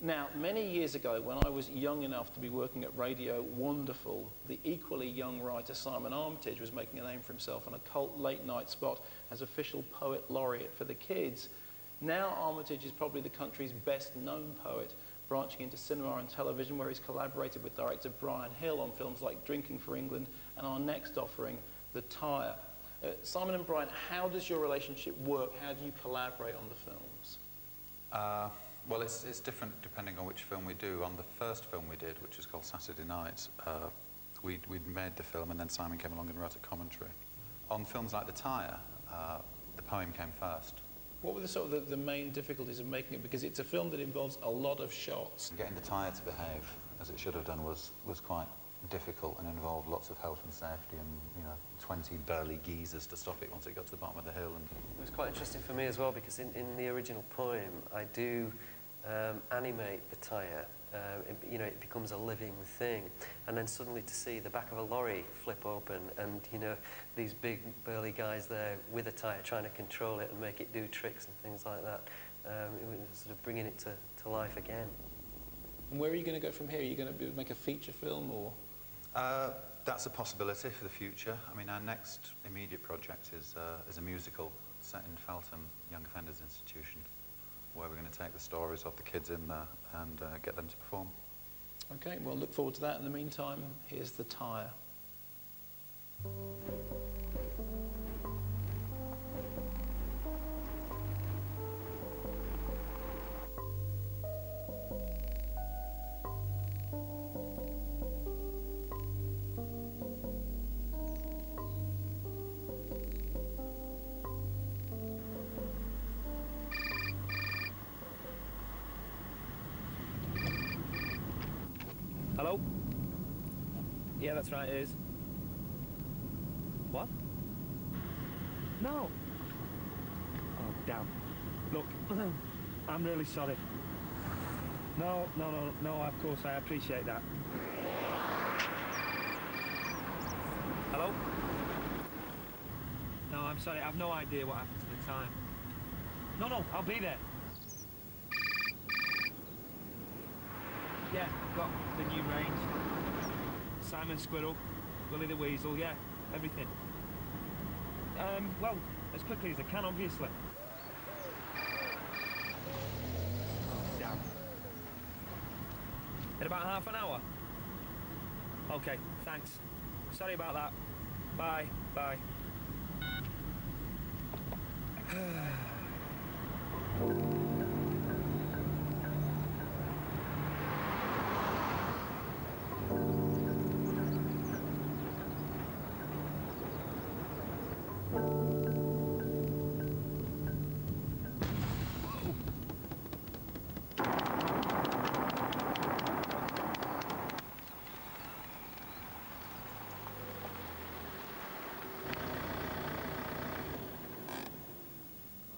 Now, many years ago, when I was young enough to be working at Radio Wonderful, the equally young writer Simon Armitage was making a name for himself on a cult late-night spot as official poet laureate for the kids. Now Armitage is probably the country's best-known poet, branching into cinema and television, where he's collaborated with director Brian Hill on films like Drinking for England and our next offering, The Tyre. Simon and Brian, how does your relationship work? How do you collaborate on the films? Well, it's different depending on which film we do. On the first film we did, which was called Saturday Night, we'd made the film and then Simon came along and wrote a commentary. On films like The Tyre, the poem came first. What were the sort of the main difficulties of making it? Because it's a film that involves a lot of shots. Getting the tyre to behave as it should have done was quite difficult and involved lots of health and safety and 20 burly geezers to stop it once it got to the bottom of the hill. And it was quite interesting for me as well, because in the original poem I do animate the tyre. It becomes a living thing, and then suddenly to see the back of a lorry flip open and these big burly guys there with a tyre trying to control it and make it do tricks and things like that, it was sort of bringing it to life again. And where are you going to go from here? Are you going to make a feature film, or? That's a possibility for the future. I mean, our next immediate project is a musical set in Feltham Young Offenders Institution, where we're going to take the stories of the kids in there and get them to perform. Okay, well, look forward to that. In the meantime, here's The Tyre. Hello? Yeah, that's right, it is. What? No. Oh, damn. Look, I'm really sorry. No, of course, I appreciate that. Hello? No, I'm sorry, I've no idea what happened to the time. No, I'll be there. Yeah, got the new range. Simon Squirrel, Willie the Weasel, yeah, everything. Well, as quickly as I can, obviously. Oh, damn. In about half an hour? Okay, thanks. Sorry about that. Bye.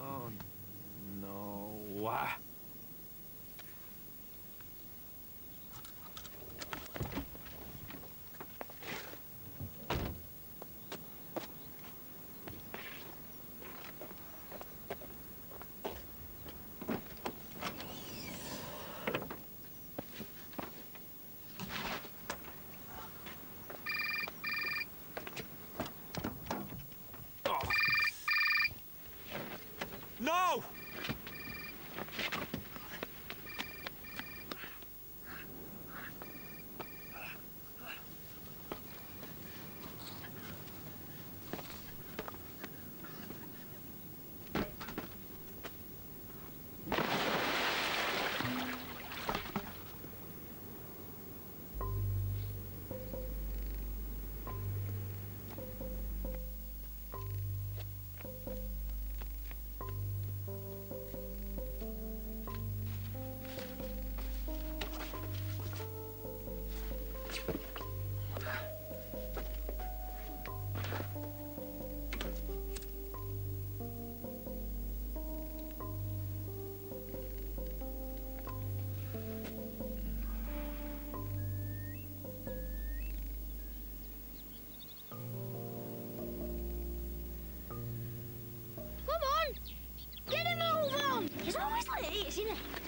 Oh, no.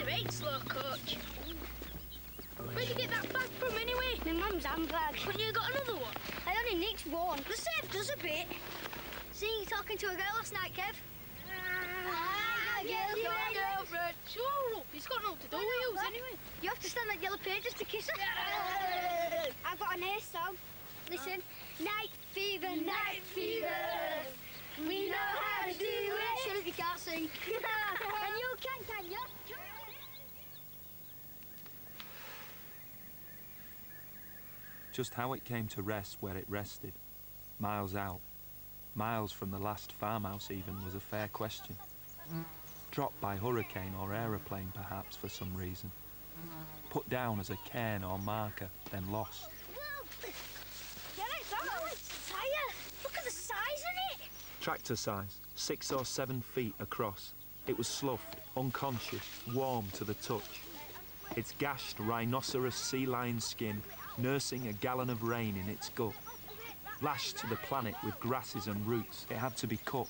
Peter hates slow coach. Where'd you get that bag from anyway? My mum's handbag. Couldn't you got another one? I only nicked one. The safe does a bit. Seen you talking to a girl last night, Kev? Girlfriend. Sure up. He's got nothing to do with you anyway. You have to stand at yellow pages to kiss her. I've got an ace song. Listen. Night fever, night fever. We know how to do it. Shut up, you can't sing. And you can you? Just how it came to rest where it rested, miles out, miles from the last farmhouse even, was a fair question. Dropped by hurricane or aeroplane perhaps for some reason. Put down as a cairn or marker, then lost. Whoa! Yeah, it's Tyre. Look at the size in it. Tractor size, 6 or 7 feet across. It was sloughed, unconscious, warm to the touch. Its gashed rhinoceros sea lion skin nursing a gallon of rain in its gut. Lashed to the planet with grasses and roots, it had to be cut.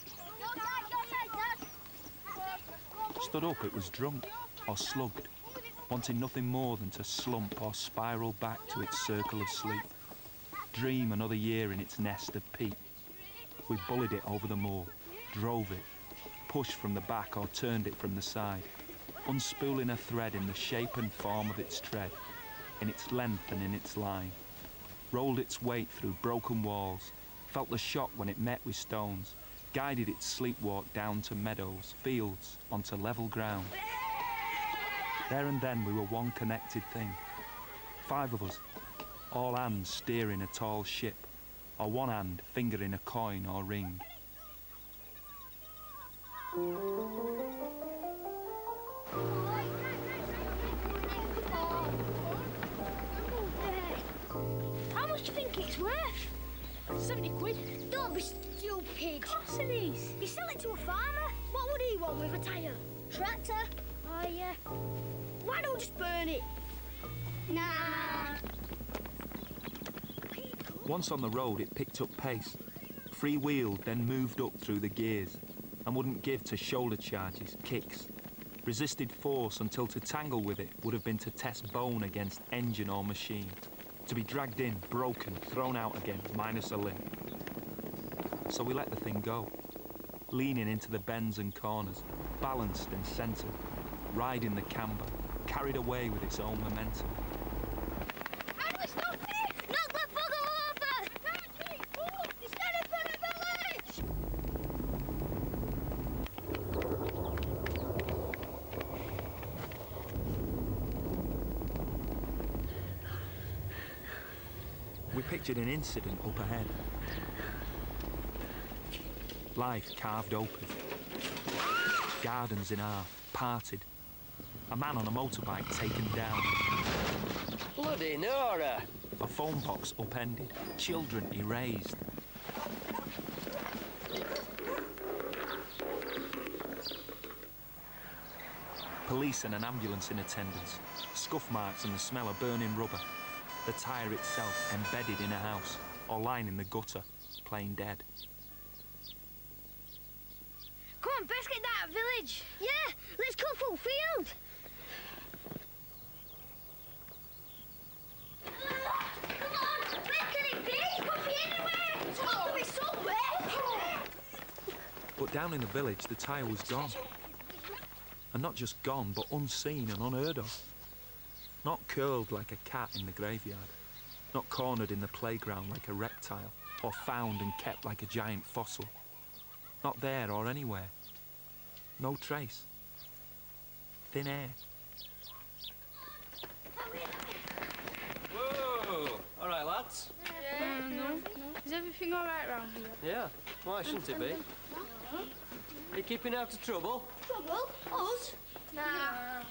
Stood up, it was drunk or slugged, wanting nothing more than to slump or spiral back to its circle of sleep. Dream another year in its nest of peat. We bullied it over the moor, drove it, pushed from the back or turned it from the side, unspooling a thread in the shape and form of its tread, in its length and in its line. Rolled its weight through broken walls, felt the shock when it met with stones, guided its sleepwalk down to meadows, fields, onto level ground. There and then we were one connected thing. 5 of us, all hands steering a tall ship, or one hand fingering a coin or ring. How much do you think it's worth? 70 quid. Don't be stupid. Of course it is. You sell it to a farmer. What would he want with a tyre? Tractor. Oh, yeah. Why don't we just burn it? Nah. Once on the road, it picked up pace, free-wheeled, then moved up through the gears, and wouldn't give to shoulder charges, kicks. Resisted force until to tangle with it would have been to test bone against engine or machine. To be dragged in, broken, thrown out again, minus a limb. So we let the thing go, leaning into the bends and corners, balanced and centred, riding the camber, carried away with its own momentum. How do we stop it? Knock the bugger over! He's headed for the village! We pictured an incident up ahead. Life carved open. Gardens in half, parted. A man on a motorbike taken down. Bloody Nora! A phone box upended. Children erased. Police and an ambulance in attendance. Scuff marks and the smell of burning rubber. The Tyre itself embedded in a house or lying in the gutter, playing dead. Come on, best get that village. Yeah, let's go full field. Come on, where can it be? It could be anywhere. It's got to be somewhere. But down in the village, the Tyre was gone. And not just gone, but unseen and unheard of. Not curled like a cat in the graveyard. Not cornered in the playground like a reptile, or found and kept like a giant fossil. Not there or anywhere. No trace. Thin air. Whoa! All right, lads. No. Is everything all right round here? Yeah, why shouldn't it be? Are you keeping out of trouble? Trouble? Us? Nah.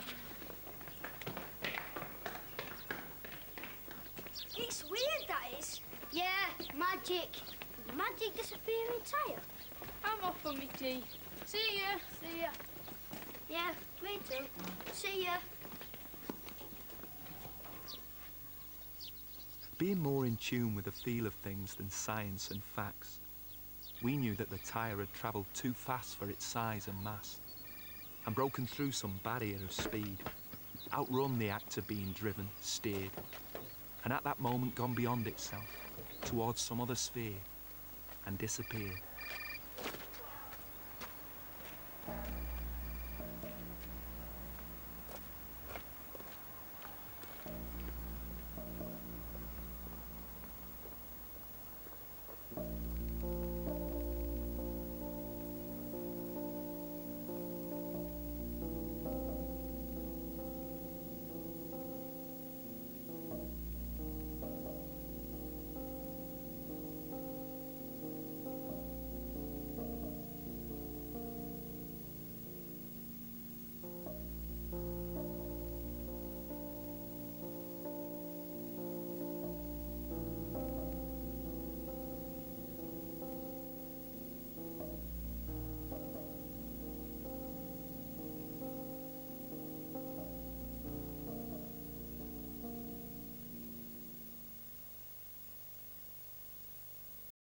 It's weird, that is. Yeah, magic. Magic disappearing Tyre. I'm off for me tea. See ya. See ya. Yeah, me too. See ya. Being more in tune with the feel of things than science and facts, we knew that the Tyre had travelled too fast for its size and mass, and broken through some barrier of speed, outrun the act of being driven, steered, and at that moment gone beyond itself, towards some other sphere, and disappeared.